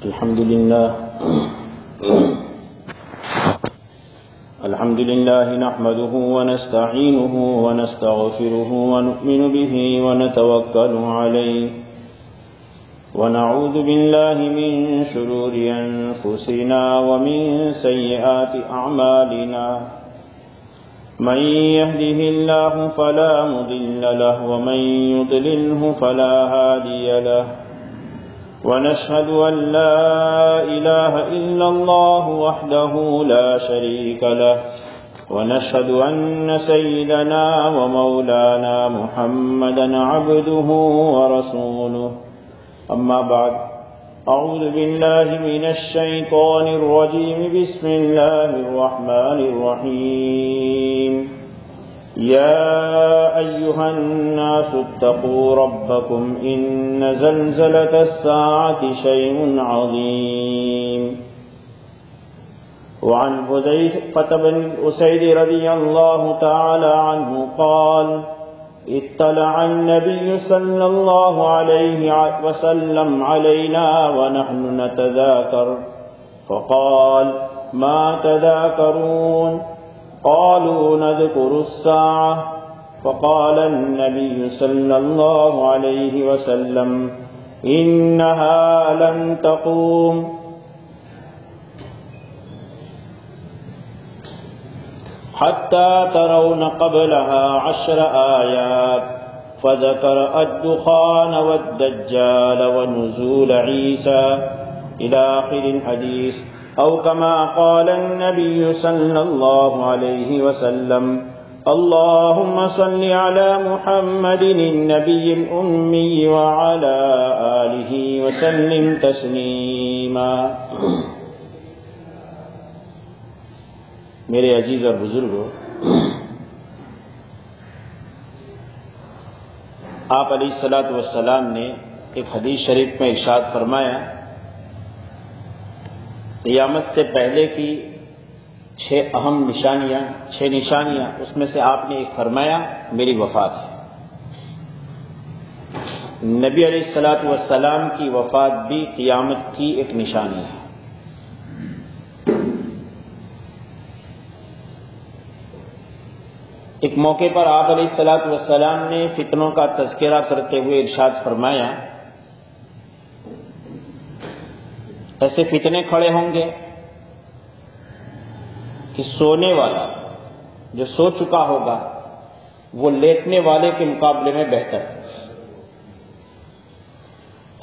الحمد لله نحمده ونستعينه ونستغفره ونؤمن به ونتوكل عليه ونعوذ بالله من شرور أنفسنا ومن سيئات أعمالنا من يهده الله فلا مضل له ومن يضلله فلا هادي له ونشهد أن لا إله إلا الله وحده لا شريك له ونشهد أن سيدنا ومولانا محمدا عبده ورسوله أما بعد أعوذ بالله من الشيطان الرجيم بسم الله الرحمن الرحيم يا أيها الناس اتقوا ربكم إن زلزلة الساعة شيء عظيم وعن حذيفة بن أسيد رضي الله تعالى عنه قال اطلع النبي صلى الله عليه وسلم علينا ونحن نتذاكر فقال ما تذاكرون قالوا نذكر الساعة فقال النبي صلى الله عليه وسلم إنها لن تقوم حتى ترون قبلها 10 آيات فذكر الدخان والدجال ونزول عيسى إلى آخر الحديث أو كما قال النبي صلى الله عليه وسلم اللهم صل على محمد النبي الأمي وعلى آله وسلم تسليما. میرے عزیز اور بزرگوں، آپ علیہ الصلوۃ والسلام نے ایک حدیث شریف میں ارشاد فرمایا، قیامت سے پہلے کی 6 اہم نشانیاں، 6 نشانیاں، اس میں سے آپ نے ایک فرمایا میری وفات ہے. نبی علیہ الصلوۃ والسلام کی وفات بھی قیامت کی ایک نشانی ہے. ایک موقع پر آپ علیہ الصلوۃ والسلام نے فتنوں کا تذکرہ کرتے ہوئے ارشاد فرمایا، ایسے فتنے کھڑے ہوں گے کہ سونے والا جو سو چکا ہوگا وہ لیٹنے والے کے مقابلے میں بہتر ہے،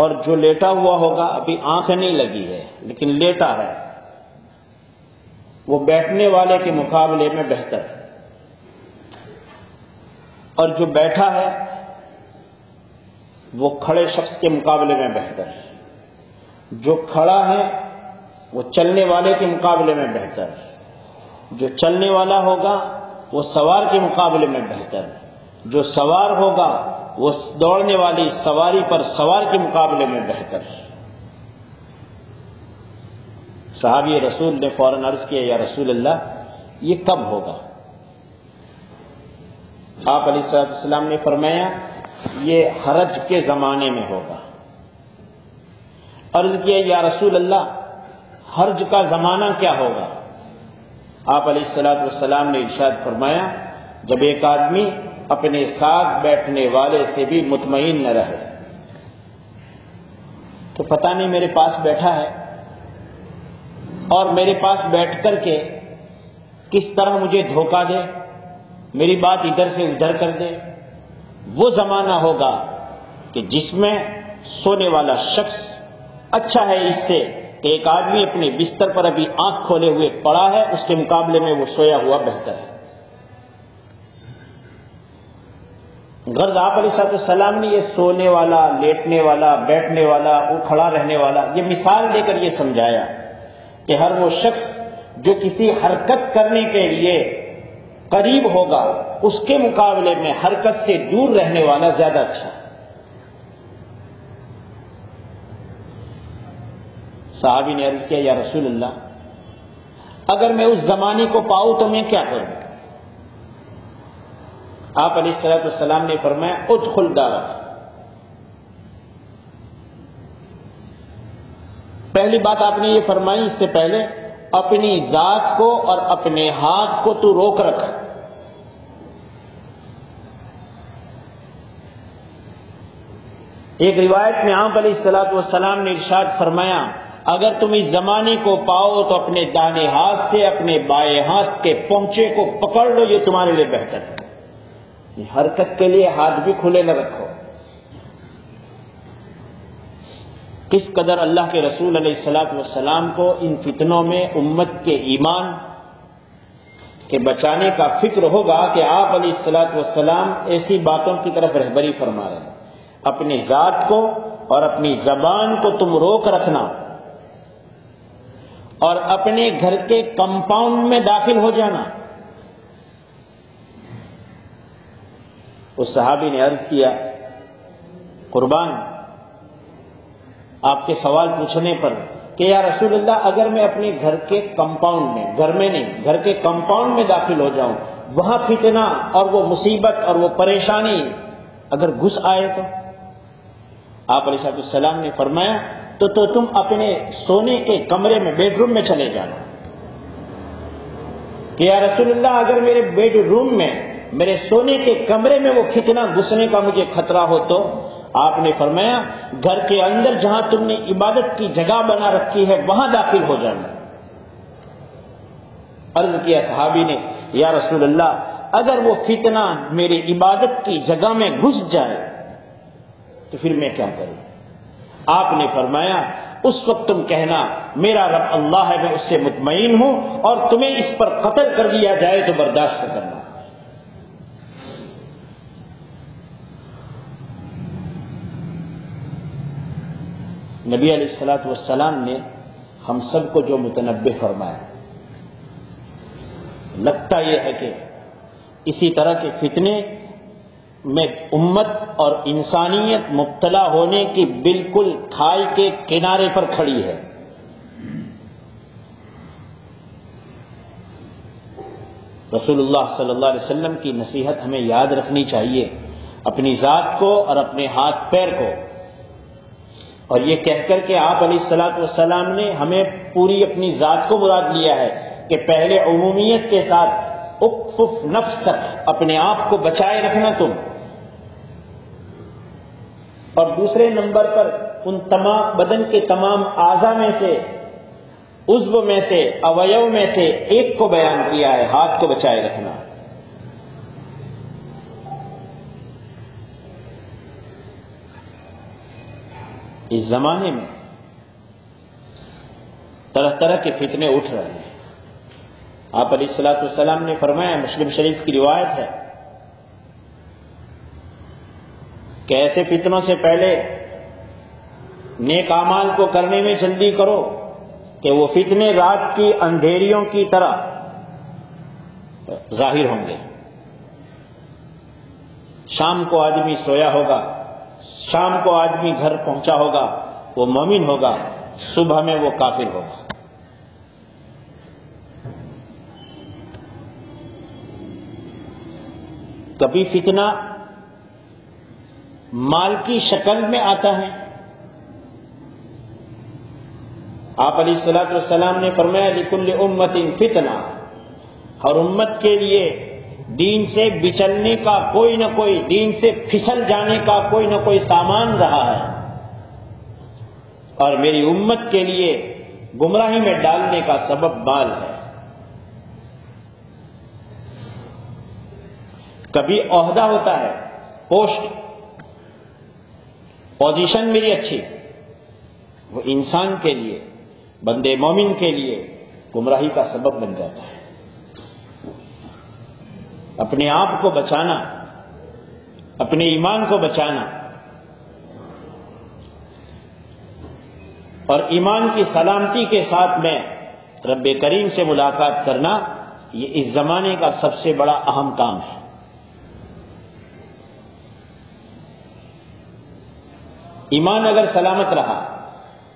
اور جو لیٹا ہوا ہوگا ابھی آنکھ نہیں لگی ہے لیکن لیٹا ہے وہ بیٹھنے والے کے مقابلے میں بہتر ہے، اور جو بیٹھا ہے وہ کھڑے شخص کے مقابلے میں بہتر ہے، جو کھڑا ہے وہ چلنے والے کے مقابلے میں بہتر ہے، جو چلنے والا ہوگا وہ سوار کے مقابلے میں بہتر ہے، جو سوار ہوگا وہ دوڑنے والی سواری پر سوار کے مقابلے میں بہتر ہے. صحابی رسول نے فوراً عرض کیا، یا رسول اللہ یہ کب ہوگا؟ آپ علیہ السلام نے فرمایا یہ حرج کے زمانے میں ہوگا. عرض کیا یا رسول اللہ حرج کا زمانہ کیا ہوگا؟ آپ علیہ السلام نے ارشاد فرمایا جب ایک آدمی اپنے ساتھ بیٹھنے والے سے بھی مطمئن نہ رہے تو پتہ نہیں میرے پاس بیٹھا ہے اور میرے پاس بیٹھ کر کے کس طرح مجھے دھوکہ دے، میری بات ادھر سے ادھر کر دے. وہ زمانہ ہوگا کہ جس میں سونے والا شخص اچھا ہے اس سے کہ ایک آدمی اپنے بستر پر ابھی آنکھ کھولے ہوئے پڑا ہے، اس کے مقابلے میں وہ سویا ہوا بہتر ہے. غرض آپ علیہ السلام نے یہ سونے والا، لیٹنے والا، بیٹھنے والا، وہ کھڑا رہنے والا، یہ مثال دے کر یہ سمجھایا کہ ہر وہ شخص جو کسی حرکت کرنے کے لیے قریب ہوگا اس کے مقابلے میں حرکت سے دور رہنے والا زیادہ اچھا ہے. صحابی نے عرض کیا یا رسول اللہ اگر میں اس زمانے کو پاؤں تو میں کیا کروں؟ آپ علیہ السلام نے فرمایا ادخل دارک، پہلی بات آپ نے یہ فرمائی اس سے پہلے، اپنی ذات کو اور اپنے ہاتھ کو تو روک رکھ۔ ایک روایت میں آپ علیہ الصلوۃ والسلام نے ارشاد فرمایا، اگر تم اس زمانے کو پاؤ تو اپنے دائیں ہاتھ سے اپنے بائیں ہاتھ کے پونچے کو پکڑ لو، یہ تمہارے لیے بہتر ہے۔ حرکت کے لیے ہاتھ بھی کھلے نہ رکھو۔ کس قدر اللہ کے رسول علیہ الصلوۃ والسلام کو ان فتنوں میں امت کے ایمان کے بچانے کا فکر ہوگا کہ آپ علیہ الصلوۃ والسلام ایسی باتوں کی طرف رہبری فرما رہے ہیں۔ اپنی ذات کو اور اپنی زبان کو تم روک رکھنا، اور اپنے گھر کے کمپاؤنڈ میں داخل ہو جانا۔ اس صحابی نے عرض کیا، قربان آپ کے سوال پوچھنے پر کہ یا رسول اللہ، اگر میں اپنے گھر کے کمپاؤنڈ میں، گھر میں نہیں، گھر کے کمپاؤنڈ میں داخل ہو جاؤں، وہاں فتنہ اور وہ مصیبت اور وہ پریشانی اگر گھس آئے تو؟ آپ علیہ السلام نے فرمایا تو تم اپنے سونے کے کمرے میں، بیڈ روم میں چلے جانا۔ کہ یا رسول اللہ، اگر میرے بیڈ روم میں، میرے سونے کے کمرے میں وہ فتنہ گھسنے کا مجھے خطرہ ہو تو؟ آپ نے فرمایا گھر کے اندر جہاں تم نے عبادت کی جگہ بنا رکھی ہے وہاں داخل ہو جانا۔ عرض کیا صحابی نے، یا رسول اللہ، اگر وہ فتنہ میری عبادت کی جگہ میں گھس جائے تو پھر میں کیا کروں؟ آپ نے فرمایا اس وقت تم کہنا میرا رب اللہ ہے، میں اس سے مطمئن ہوں، اور تمہیں اس پر قتل کر دیا جائے تو برداشت کرنا۔ نبی علیہ الصلوۃ والسلام نے ہم سب کو جو متنبہ فرمایا، لگتا یہ ہے کہ اسی طرح کے فتنے میں امت اور انسانیت مبتلا ہونے کی بالکل کھائی کے کنارے پر کھڑی ہے۔ رسول اللہ صلی اللہ علیہ وسلم کی نصیحت ہمیں یاد رکھنی چاہیے، اپنی ذات کو اور اپنے ہاتھ پیر کو، اور یہ کہہ کر کہ آپ علیہ الصلوۃ والسلام نے ہمیں پوری اپنی ذات کو مراد لیا ہے کہ پہلے عمومیت کے ساتھ اکفف نفسک، اپنے آپ کو بچائے رکھنا تم، اور دوسرے نمبر پر ان تمام بدن کے تمام اعضاء میں سے، عضو میں سے، اویو میں سے ایک کو بیان کیا ہے، ہاتھ کو بچائے رکھنا۔ اس زمانے میں طرح طرح کے فتنے اٹھ رہے ہیں۔ آپ علیہ الصلوۃ والسلام نے فرمایا، مسلم شریف کی روایت ہے کہ ایسے فتنوں سے پہلے نیک اعمال کو کرنے میں جلدی کرو کہ وہ فتنے رات کی اندھیریوں کی طرح ظاہر ہوں گے۔ شام کو آدمی سویا ہوگا، شام کو آدمی گھر پہنچا ہوگا، وہ مومن ہوگا، صبح میں وہ کافر ہوگا۔ کبھی فتنہ مال کی شکل میں آتا ہے۔ آپ علیہ الصلوۃ والسلام نے فرمایا لکل امت فتنہ، ہر امت کے لیے دین سے بچلنے کا کوئی نہ کوئی، دین سے پھسل جانے کا کوئی نہ کوئی سامان رہا ہے، اور میری امت کے لیے گمراہی میں ڈالنے کا سبب مال ہے۔ کبھی عہدہ ہوتا ہے، پوسٹ، پوزیشن میری اچھی، وہ انسان کے لیے، بندے مومن کے لیے گمراہی کا سبب بن جاتا ہے۔ اپنے آپ کو بچانا، اپنے ایمان کو بچانا اور ایمان کی سلامتی کے ساتھ میں رب کریم سے ملاقات کرنا، یہ اس زمانے کا سب سے بڑا اہم کام ہے۔ ایمان اگر سلامت رہا،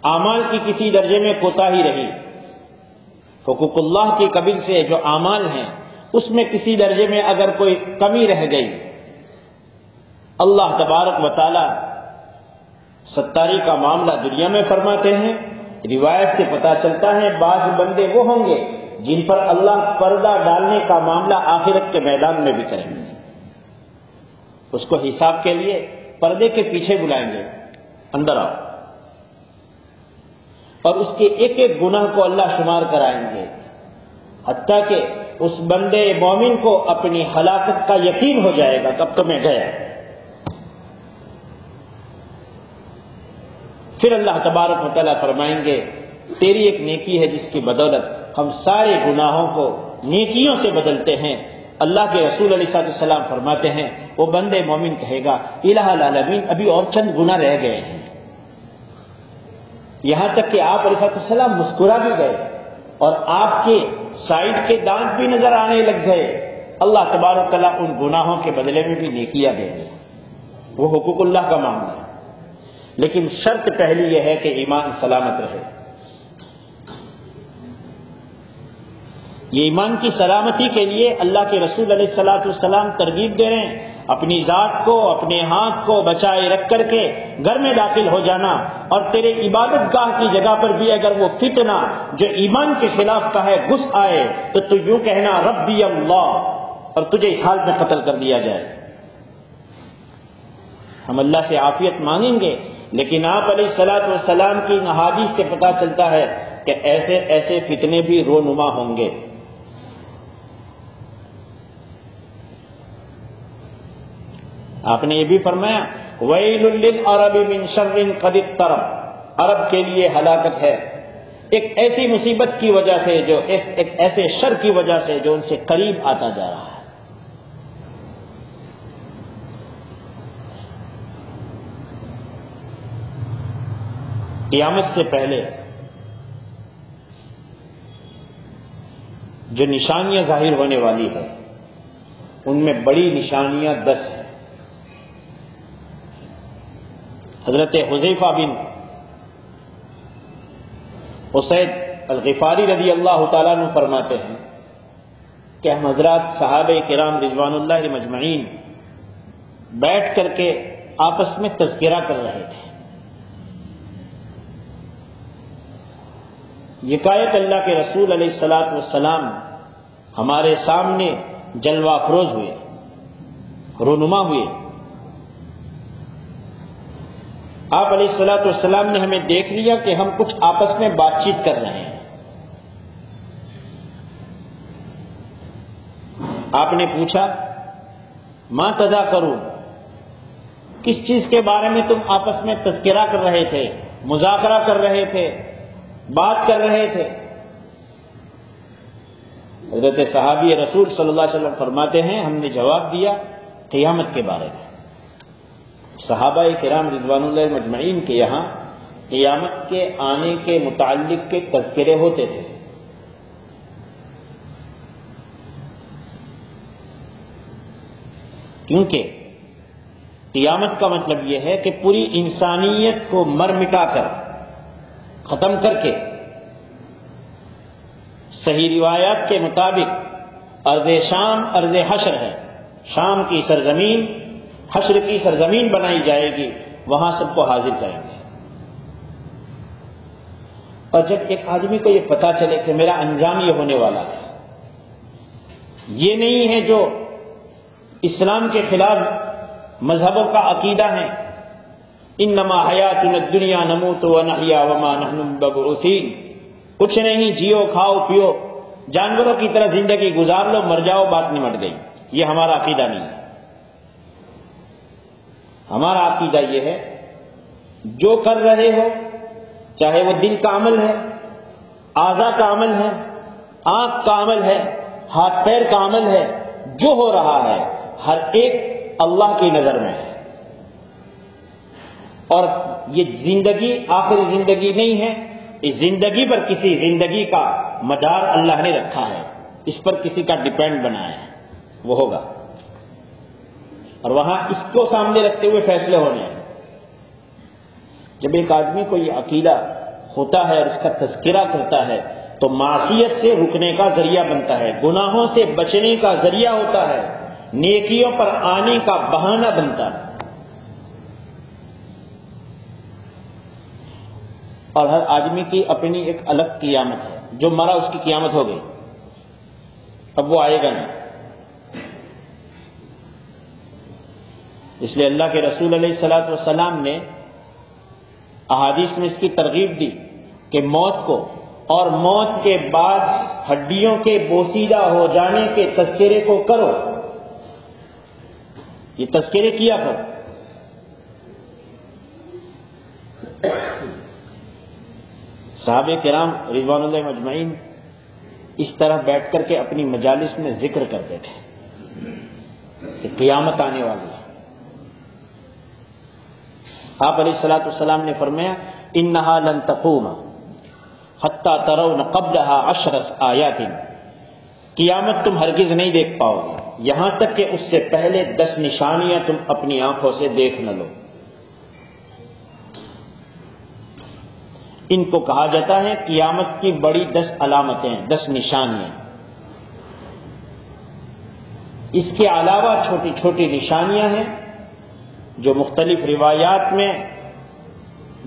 اعمال کی کسی درجے میں کوتاہی رہی، حقوق اللہ کی قبیل سے جو اعمال ہیں اس میں کسی درجے میں اگر کوئی کمی رہ گئی، اللہ تبارک و تعالی ستاری کا معاملہ دنیا میں فرماتے ہیں روایت سے پتہ چلتا ہے بعض بندے وہ ہوں گے جن پر اللہ پردہ ڈالنے کا معاملہ آخرت کے میدان میں بھی کریں گے. اس کو حساب کے لیے پردے کے پیچھے بلائیں گے، اندر آؤ، اور اس کے ایک ایک گناہ کو اللہ شمار کرائیں گے، حتیٰ کہ اس بندے مومن کو اپنی ہلاکت کا یقین ہو جائے گا کب تو میں گیا. پھر اللہ تبارک و تعالیٰ فرمائیں گے تیری ایک نیکی ہے جس کی بدولت ہم سارے گناہوں کو نیکیوں سے بدلتے ہیں. اللہ کے رسول علیہ السلام فرماتے ہیں وہ بندے مومن کہے گا الہ العالمین ابھی اور چند گناہ رہ گئے ہیں، یہاں تک کہ آپ علیہ السلام مسکرا بھی گئے اور آپ کے سائڈ کے دانت بھی نظر آنے لگ گئے. اللہ تبارک تعالیٰ ان گناہوں کے بدلے میں بھی نیکیاں دیں گے. وہ حقوق اللہ کا معاملہ ہے، لیکن شرط پہلی یہ ہے کہ ایمان سلامت رہے. یہ ایمان کی سلامتی کے لیے اللہ کے رسول علیہ السلام ترغیب دے رہے ہیں اپنی ذات کو اپنے ہاتھ کو بچائے رکھ کر کے گھر میں داخل ہو جانا، اور تیرے عبادت گاہ کی جگہ پر بھی اگر وہ فتنہ جو ایمان کے خلاف کا ہے گھس آئے تو تو یوں کہنا ربی اللہ، اور تجھے اس حال میں قتل کر دیا جائے. ہم اللہ سے عافیت مانگیں گے، لیکن آپ علیہ السلام کی احادیث سے پتہ چلتا ہے کہ ایسے ایسے فتنے بھی رونما ہوں گے. آپ نے یہ بھی فرمایا ویل للعرب من شر قد اقترب، عرب کے لیے ہلاکت ہے ایک ایسی مصیبت کی وجہ سے، جو ایک ایسے شر کی وجہ سے جو ان سے قریب آتا جا رہا ہے. قیامت سے پہلے جو نشانیاں ظاہر ہونے والی ہے ان میں بڑی نشانیاں 10 ہیں. حضرت حذیفہ بن اسید الغفاری رضی اللہ تعالیٰ عنہ فرماتے ہیں کہ ہم حضرات صحابہ کرام رضوان اللہ مجمعین بیٹھ کر کے آپس میں تذکرہ کر رہے تھے. یکایک اللہ کے رسول علیہ السلام ہمارے سامنے جلوہ افروز ہوئے، رونما ہوئے. آپ علیہ السلام نے ہمیں دیکھ لیا کہ ہم کچھ آپس میں بات چیت کر رہے ہیں. آپ نے پوچھا ما تذاکرون، کس چیز کے بارے میں تم آپس میں تذکرہ کر رہے تھے، مذاکرہ کر رہے تھے، بات کر رہے تھے؟ حضرت صحابی رسول صلی اللہ علیہ وسلم فرماتے ہیں ہم نے جواب دیا قیامت کے بارے میں. صحابہ کرام رضوان اللہ مجمعین کے یہاں قیامت کے آنے کے متعلق کے تذکرے ہوتے تھے. کیونکہ قیامت کا مطلب یہ ہے کہ پوری انسانیت کو مر مٹا کر ختم کر کے، صحیح روایات کے مطابق ارض شام ارض حشر ہے، شام کی سرزمین حشر کی سرزمین بنائی جائے گی، وہاں سب کو حاضر کریں گے. اور جب ایک آدمی کو یہ پتا چلے کہ میرا انجام یہ ہونے والا ہے، یہ نہیں ہے جو اسلام کے خلاف مذہبوں کا عقیدہ ہے انما حیاتنا الدنیا نموت ونحیا وما نحن بمبعوثین، کچھ نہیں، جیو کھاؤ پیو جانوروں کی طرح زندگی گزار لو، مر جاؤ بات نمٹ گئی. یہ ہمارا عقیدہ نہیں ہے. ہمارا عقیدہ یہ ہے جو کر رہے ہو، چاہے وہ دل کا عمل ہے، اعضاء کا عمل ہے، آنکھ کا عمل ہے، ہاتھ پیر کا عمل ہے، جو ہو رہا ہے ہر ایک اللہ کی نظر میں ہے. اور یہ زندگی آخری زندگی نہیں ہے، اس زندگی پر کسی زندگی کا مدار اللہ نے رکھا ہے، اس پر کسی کا ڈیپینڈ بنایا ہے، وہ ہوگا. اور وہاں اس کو سامنے رکھتے ہوئے فیصلے ہونے ہیں. جب ایک آدمی کو یہ عقیدہ ہوتا ہے اور اس کا تذکرہ کرتا ہے تو معصیت سے رکنے کا ذریعہ بنتا ہے، گناہوں سے بچنے کا ذریعہ ہوتا ہے، نیکیوں پر آنے کا بہانہ بنتا ہے. اور ہر آدمی کی اپنی ایک الگ قیامت ہے. جو مرا اس کی قیامت ہو گئی، اب وہ آئے گا نہیں. اس لیے اللہ کے رسول علیہ الصلوۃ والسلام نے احادیث میں اس کی ترغیب دی کہ موت کو اور موت کے بعد ہڈیوں کے بوسیدہ ہو جانے کے تذکرے کو کرو. یہ تذکرے کیا کرو. صحابہ کرام رضوان اللہ مجمعین اس طرح بیٹھ کر کے اپنی مجالس میں ذکر کرتے تھے کہ قیامت آنے والی ہے. آپ علیہ الصلوۃ والسلام نے فرمایا انہا لن تقوم حتی ترون قبلها 10 آیات، قیامت تم ہرگز نہیں دیکھ پاؤ گے یہاں تک کہ اس سے پہلے 10 نشانیاں تم اپنی آنکھوں سے دیکھ نہ لو. ان کو کہا جاتا ہے قیامت کی بڑی 10 علامتیں، 10 نشانیاں. اس کے علاوہ چھوٹی چھوٹی نشانیاں ہیں جو مختلف روایات میں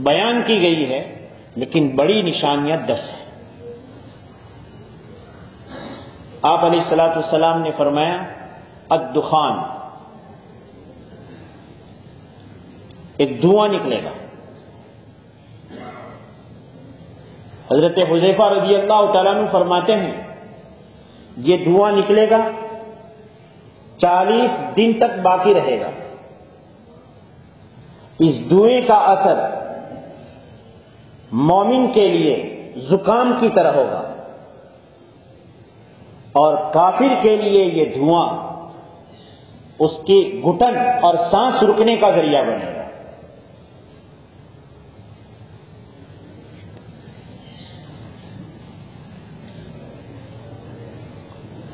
بیان کی گئی ہے، لیکن بڑی نشانیاں 10 ہیں. آپ علیہ الصلوۃ والسلام نے فرمایا الدخان، ایک دھواں نکلے گا. حضرت حذیفہ رضی اللہ تعالیٰ عنہ فرماتے ہیں یہ دھواں نکلے گا 40 دن تک باقی رہے گا. اس دھوئیں کا اثر مومن کے لیے زکام کی طرح ہوگا اور کافر کے لیے یہ دھواں اس کی گھٹن اور سانس رکنے کا ذریعہ بنے گا.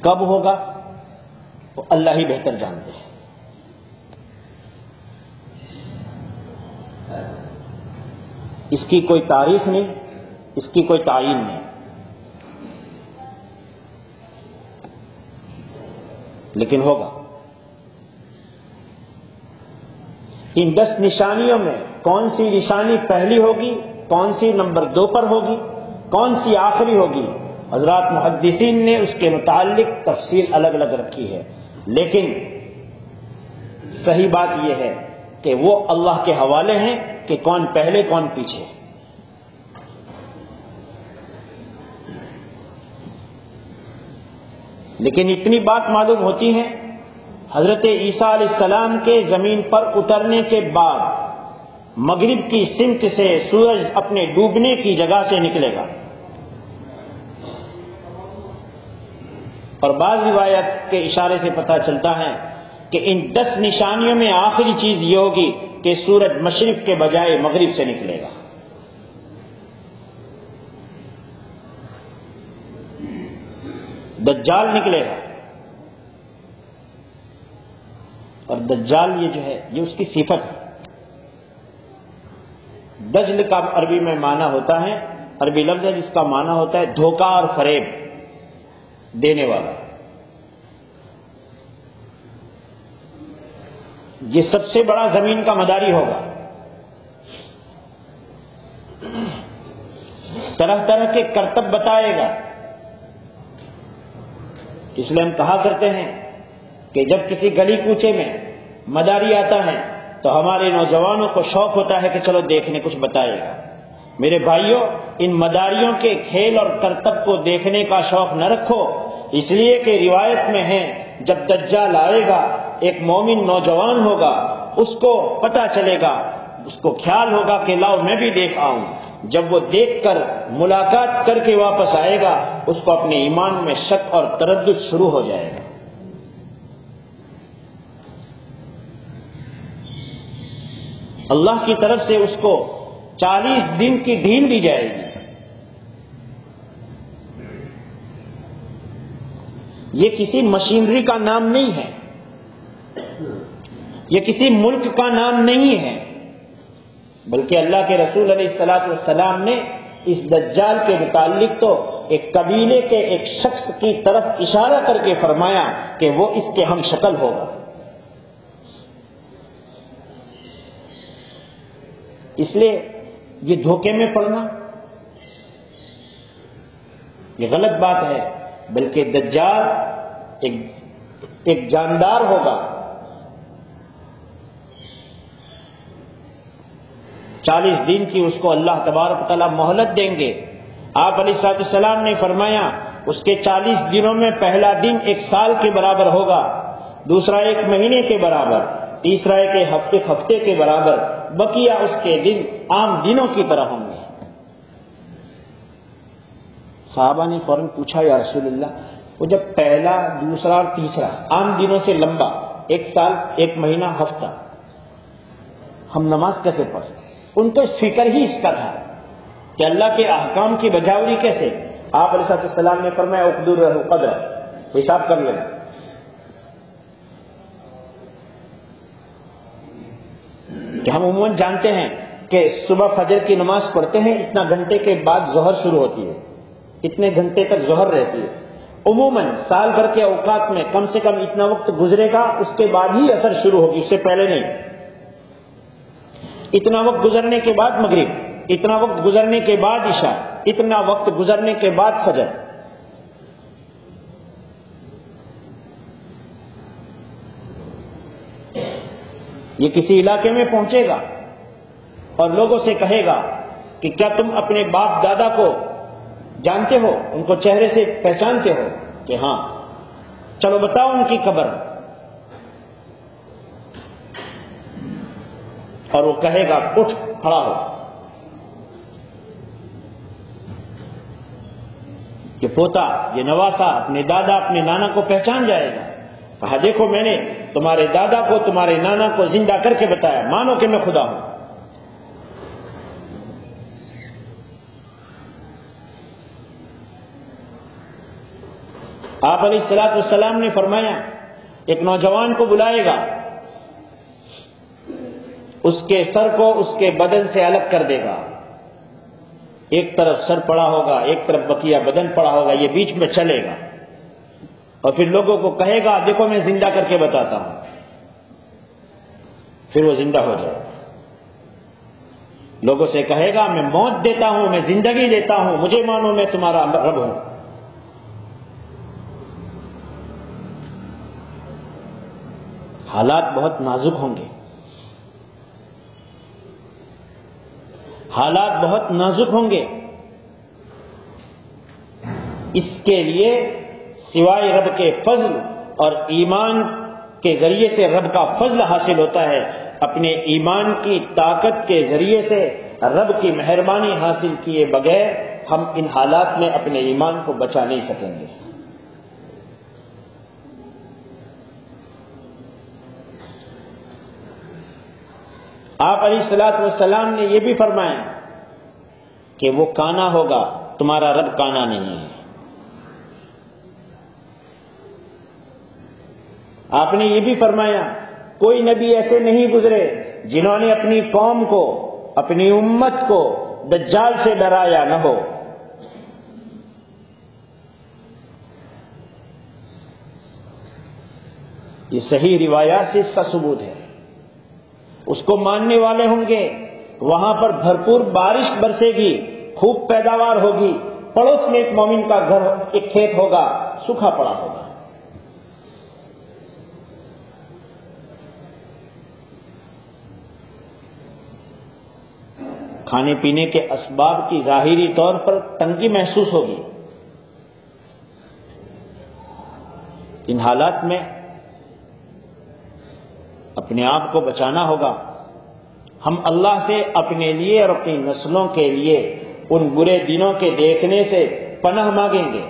کب ہوگا وہ اللہ ہی بہتر جانتے ہیں. اس کی کوئی تاریخ نہیں، اس کی کوئی تعین نہیں، لیکن ہوگا. ان 10 نشانیوں میں کون سی نشانی پہلی ہوگی، کون سی نمبر 2 پر ہوگی، کون سی آخری ہوگی، حضرات محدثین نے اس کے متعلق تفصیل الگ الگ رکھی ہے. لیکن صحیح بات یہ ہے کہ وہ اللہ کے حوالے ہیں کہ کون پہلے کون پیچھے. لیکن اتنی بات معلوم ہوتی ہے حضرت عیسیٰ علیہ السلام کے زمین پر اترنے کے بعد مغرب کی سمت سے سورج اپنے ڈوبنے کی جگہ سے نکلے گا. اور بعض روایت کے اشارے سے پتہ چلتا ہے کہ ان 10 نشانیوں میں آخری چیز یہ ہوگی کہ سورج مشرق کے بجائے مغرب سے نکلے گا. دجال نکلے گا، اور دجال یہ جو ہے یہ اس کی صفت ہے. دجل کا عربی میں معنی ہوتا ہے، عربی لفظ ہے جس کا معنی ہوتا ہے دھوکہ اور فریب دینے والا. یہ سب سے بڑا زمین کا مداری ہوگا. طرح طرح کے کرتب بتائے گا. اس لیے ہم کہا کرتے ہیں کہ جب کسی گلی کوچے میں مداری آتا ہے تو ہمارے نوجوانوں کو شوق ہوتا ہے کہ چلو دیکھنے کچھ بتائے گا. میرے بھائیوں، ان مداریوں کے کھیل اور کرتب کو دیکھنے کا شوق نہ رکھو، اس لیے کہ روایت میں ہے جب دجال آئے گا ایک مومن نوجوان ہوگا، اس کو پتہ چلے گا، اس کو خیال ہوگا کہ لاؤ میں بھی دیکھ آؤں. جب وہ دیکھ کر ملاقات کر کے واپس آئے گا اس کو اپنے ایمان میں شک اور تردد شروع ہو جائے گا. اللہ کی طرف سے اس کو 40 دن کی ڈھیل دی جائے گی. یہ کسی مشینری کا نام نہیں ہے، یہ کسی ملک کا نام نہیں ہے، بلکہ اللہ کے رسول علیہ الصلوۃ والسلام نے اس دجال کے متعلق تو ایک قبیلے کے ایک شخص کی طرف اشارہ کر کے فرمایا کہ وہ اس کے ہم شکل ہوگا. اس لیے یہ دھوکے میں پڑنا یہ غلط بات ہے، بلکہ دجال ایک جاندار ہوگا۔ 40 دن کی اس کو اللہ تبارک و تعالیٰ مہلت دیں گے۔ آپ علیہ السلام نے فرمایا اس کے 40 دنوں میں پہلا دن 1 سال کے برابر ہوگا، دوسرا 1 مہینے کے برابر، تیسرا ایک ہفتے کے برابر، بقیہ اس کے دن عام دنوں کی طرح ہوں گے۔ صحابہ نے فوراً پوچھا یا رسول اللہ، وہ جب پہلا، دوسرا اور تیسرا عام دنوں سے لمبا، 1 سال، 1 مہینہ، ہفتہ، ہم نماز کیسے پڑھیں؟ ان کو فکر ہی اس کا تھا کہ اللہ کے احکام کی بجاوری کیسے؟ آپ علیہ السلام نے فرمایا اقدر قدر، حساب کر لینا۔ کہ ہم عموماً جانتے ہیں کہ صبح فجر کی نماز پڑھتے ہیں، اتنا گھنٹے کے بعد ظہر شروع ہوتی ہے، اتنے گھنٹے تک ظہر رہتی ہے۔ عموماً سال بھر کے اوقات میں کم سے کم اتنا وقت گزرے گا، اس کے بعد ہی اثر شروع ہوگی، اس سے پہلے نہیں۔ اتنا وقت گزرنے کے بعد مغرب، اتنا وقت گزرنے کے بعد عشاء، اتنا وقت گزرنے کے بعد فجر۔ یہ کسی علاقے میں پہنچے گا اور لوگوں سے کہے گا کہ کیا تم اپنے باپ دادا کو جانتے ہو، ان کو چہرے سے پہچانتے ہو؟ کہ ہاں۔ چلو بتاؤ ان کی قبر۔ اور وہ کہے گا اٹھ کھڑا ہو۔ یہ پوتا، یہ نواسا اپنے دادا اپنے نانا کو پہچان جائے گا۔ کہا دیکھو میں نے تمہارے دادا کو تمہارے نانا کو زندہ کر کے بتایا، مانو کہ میں خدا ہوں۔ آپ علیہ السلام نے فرمایا ایک نوجوان کو بلائے گا، اس کے سر کو اس کے بدن سے الگ کر دے گا، ایک طرف سر پڑا ہوگا، ایک طرف بقیہ بدن پڑا ہوگا، یہ بیچ میں چلے گا، اور پھر لوگوں کو کہے گا دیکھو میں زندہ کر کے بتاتا ہوں، پھر وہ زندہ ہو جائے گا۔ لوگوں سے کہے گا میں موت دیتا ہوں، میں زندگی دیتا ہوں، مجھے مانو میں تمہارا رب ہوں۔ حالات بہت نازک ہوں گے، حالات بہت نازک ہوں گے۔ اس کے لیے سوائے رب کے فضل اور ایمان کے ذریعے سے رب کا فضل حاصل ہوتا ہے، اپنے ایمان کی طاقت کے ذریعے سے رب کی مہربانی حاصل کیے بغیر ہم ان حالات میں اپنے ایمان کو بچا نہیں سکیں گے۔ آپ علیہ السلام نے یہ بھی فرمایا کہ وہ کانا ہوگا، تمہارا رب کانا نہیں ہے۔ آپ نے یہ بھی فرمایا کوئی نبی ایسے نہیں گزرے جنہوں نے اپنی قوم کو، اپنی امت کو دجال سے ڈرایا نہ ہو۔ یہ صحیح روایات سے اس کا ثبوت ہے۔ اس کو ماننے والے ہوں گے، وہاں پر بھرپور بارش برسے گی، خوب پیداوار ہوگی، پڑوس میں ایک مومن کا گھر، ایک کھیت ہوگا، سوکھا پڑا ہوگا۔ کھانے پینے کے اسباب کی ظاہری طور پر تنگی محسوس ہوگی۔ ان حالات میں اپنے آپ کو بچانا ہوگا۔ ہم اللہ سے اپنے لیے اور اپنی نسلوں کے لیے ان برے دنوں کے دیکھنے سے پناہ مانگیں گے۔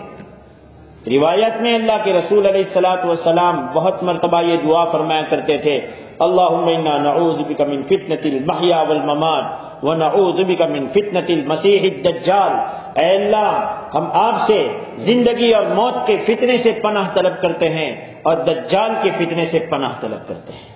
روایت میں اللہ کے رسول علیہ السلام بہت مرتبہ یہ دعا فرمایا کرتے تھے، اللہم انا نعوذ بک من فتنة المحیا والممات ونعوذ بک من فتنة المسیح الدجال۔ اے اللہ ہم آپ سے زندگی اور موت کے فتنے سے پناہ طلب کرتے ہیں اور دجال کے فتنے سے پناہ طلب کرتے ہیں۔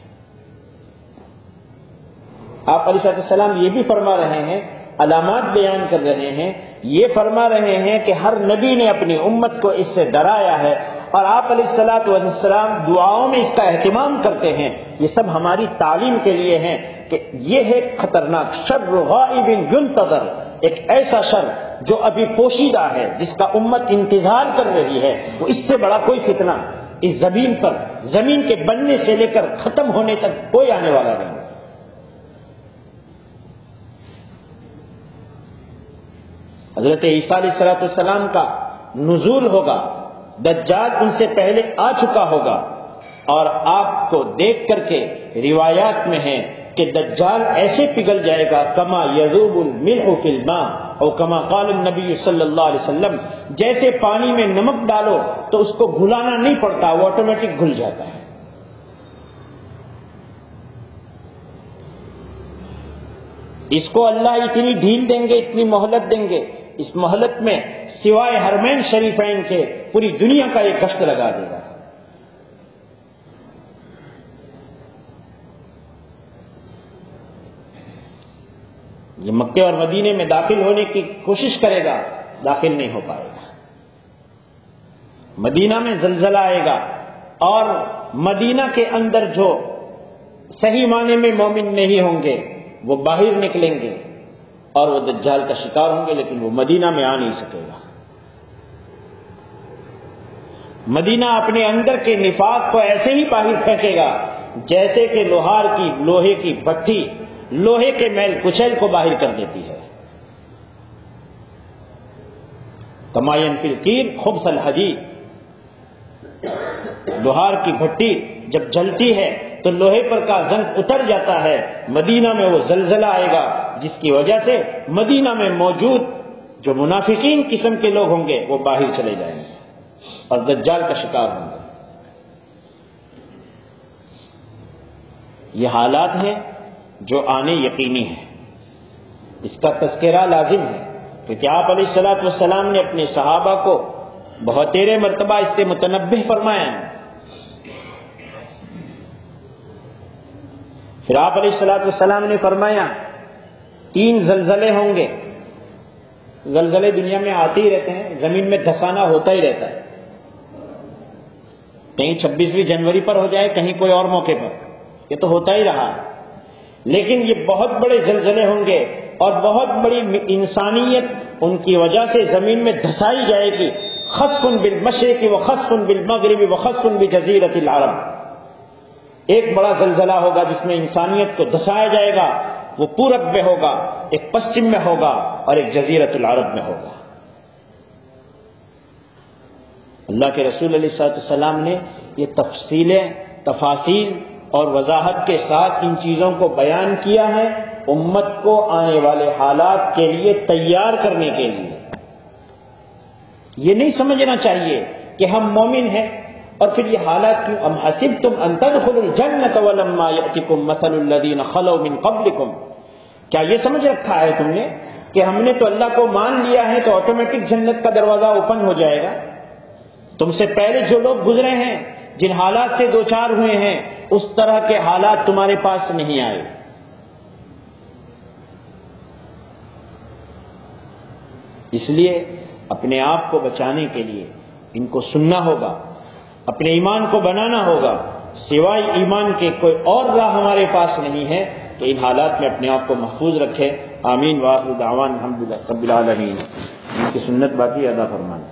آپ علیہ السلام یہ بھی فرما رہے ہیں، علامات بیان کر رہے ہیں، یہ فرما رہے ہیں کہ ہر نبی نے اپنی امت کو اس سے ڈرایا ہے، اور آپ علیہ السلام دعاؤں میں اس کا اہتمام کرتے ہیں۔ یہ سب ہماری تعلیم کے لیے ہیں کہ یہ ہے خطرناک شر غائب ینتظر، ایک ایسا شر جو ابھی پوشیدہ ہے، جس کا امت انتظار کر رہی ہے، وہ اس سے بڑا کوئی فتنہ اس زمین پر، زمین کے بننے سے لے کر ختم ہونے تک کوئی آنے والا نہیں۔ حضرت عیسیٰ علیہ السلام کا نزول ہوگا، دجال ان سے پہلے آ چکا ہوگا، اور آپ کو دیکھ کر کے روایات میں ہے کہ دجال ایسے پگھل جائے گا کما یذوب الملح فی الماء، اور کما قال النبی صلی اللہ علیہ وسلم، جیسے پانی میں نمک ڈالو تو اس کو گھلانا نہیں پڑتا، وہ آٹومیٹک گھل جاتا ہے۔ اس کو اللہ اتنی ڈھیل دیں گے، اتنی مہلت دیں گے، اس مہلت میں سوائے حرمین شریفین کے پوری دنیا کا ایک گشت لگا دے گا۔ یہ مکے اور مدینے میں داخل ہونے کی کوشش کرے گا، داخل نہیں ہو پائے گا۔ مدینہ میں زلزلہ آئے گا، اور مدینہ کے اندر جو صحیح معنی میں مومن نہیں ہوں گے وہ باہر نکلیں گے اور وہ دجال کا شکار ہوں گے، لیکن وہ مدینہ میں آ نہیں سکے گا۔ مدینہ اپنے اندر کے نفاق کو ایسے ہی باہر پھینکے گا جیسے کہ لوہے کی بھٹی لوہے کے میل کچیل کو باہر کر دیتی ہے۔ کما ينفی القیر خبث الحدید، لوہار کی بھٹی جب جلتی ہے تو لوہے پر کا زنگ اتر جاتا ہے۔ مدینہ میں وہ زلزلہ آئے گا جس کی وجہ سے مدینہ میں موجود جو منافقین قسم کے لوگ ہوں گے وہ باہر چلے جائیں گے اور دجال کا شکار ہوں گے۔ یہ حالات ہیں جو آنے یقینی ہے، اس کا تذکرہ لازم ہے، کیونکہ آپ علیہ السلام نے اپنے صحابہ کو بہتیرے مرتبہ اس سے متنبہ فرمایا ہے۔ پھر آپ علیہ السلام نے فرمایا 3 زلزلے ہوں گے۔ زلزلے دنیا میں آتے ہی رہتے ہیں، زمین میں دھسانا ہوتا ہی رہتا ہے، کہیں 26 جنوری پر ہو جائے، کہیں کوئی اور موقع پر، یہ تو ہوتا ہی رہا ہے۔ لیکن یہ بہت بڑے زلزلے ہوں گے اور بہت بڑی انسانیت ان کی وجہ سے زمین میں دھسائی جائے گی۔ خسف بالمشرق وخسف بالمغرب وخسف بجزیرۃ العرب، ایک بڑا زلزلہ ہوگا جس میں انسانیت کو دھسایا جائے گا، وہ پورب میں ہوگا، ایک پشچم میں ہوگا اور ایک جزیرۃ العرب میں ہوگا۔ اللہ کے رسول علیہ السلام نے یہ تفاصیل اور وضاحت کے ساتھ ان چیزوں کو بیان کیا ہے، امت کو آنے والے حالات کے لیے تیار کرنے کے لیے۔ یہ نہیں سمجھنا چاہیے کہ ہم مومن ہیں اور پھر یہ حالات کیوں؟ ام حسبتم ان تدخلوا الجنۃ ولما یأتکم مثل الذین خلوا من قبلکم، کیا یہ سمجھ رکھا ہے تم نے کہ ہم نے تو اللہ کو مان لیا ہے تو آٹومیٹک جنت کا دروازہ اوپن ہو جائے گا؟ تم سے پہلے جو لوگ گزرے ہیں، جن حالات سے دوچار ہوئے ہیں، اس طرح کے حالات تمہارے پاس نہیں آئے۔ اس لیے اپنے آپ کو بچانے کے لیے ان کو سننا ہوگا، اپنے ایمان کو بنانا ہوگا، سوائے ایمان کے کوئی اور راہ ہمارے پاس نہیں ہے کہ ان حالات میں اپنے آپ کو محفوظ رکھے۔ آمین وآخر دعوانا الحمدللہ رب العالمین۔ ان کی سنت باقی ادا فرمانا۔